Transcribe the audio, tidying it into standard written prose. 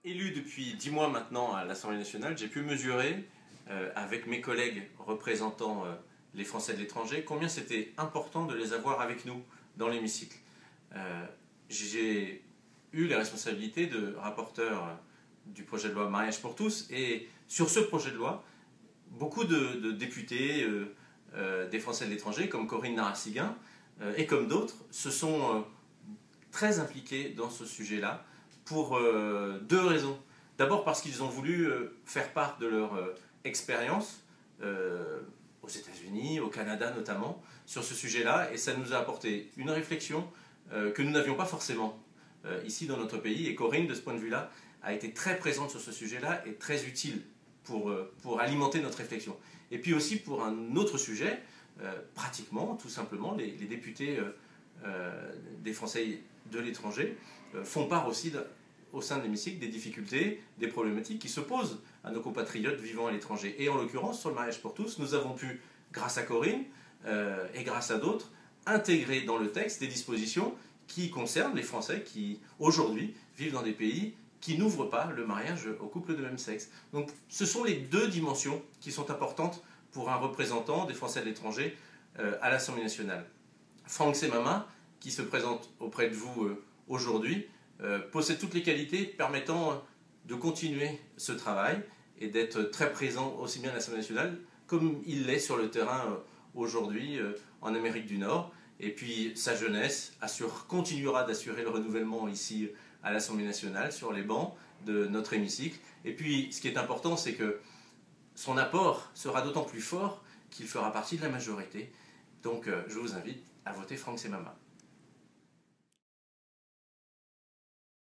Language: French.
Élu depuis 10 mois maintenant à l'Assemblée nationale, j'ai pu mesurer, avec mes collègues représentant les Français de l'étranger, combien c'était important de les avoir avec nous dans l'hémicycle. J'ai eu les responsabilités de rapporteur du projet de loi Mariage pour tous, et sur ce projet de loi, beaucoup de députés des Français de l'étranger, comme Corinne Narassiguin, et comme d'autres, se sont très impliqués dans ce sujet-là, pour deux raisons. D'abord parce qu'ils ont voulu faire part de leur expérience aux États-Unis, au Canada notamment, sur ce sujet-là, et ça nous a apporté une réflexion que nous n'avions pas forcément ici dans notre pays. Et Corinne, de ce point de vue-là, a été très présente sur ce sujet-là et très utile pour alimenter notre réflexion. Et puis aussi pour un autre sujet, pratiquement, tout simplement, les députés des Français de l'étranger font part aussi au sein de l'hémicycle des difficultés, des problématiques qui se posent à nos compatriotes vivant à l'étranger. Et en l'occurrence, sur le mariage pour tous, nous avons pu, grâce à Corinne et grâce à d'autres, intégrer dans le texte des dispositions qui concernent les Français qui, aujourd'hui, vivent dans des pays qui n'ouvrent pas le mariage aux couples de même sexe. Donc ce sont les deux dimensions qui sont importantes pour un représentant des Français de l'étranger à l'Assemblée nationale. Franck Semama, qui se présente auprès de vous aujourd'hui, possède toutes les qualités permettant de continuer ce travail et d'être très présent aussi bien à l'Assemblée nationale comme il l'est sur le terrain aujourd'hui en Amérique du Nord. Et puis sa jeunesse continuera d'assurer le renouvellement ici à l'Assemblée nationale, sur les bancs de notre hémicycle. Et puis ce qui est important, c'est que son apport sera d'autant plus fort qu'il fera partie de la majorité. Donc je vous invite à voter Franck Semama.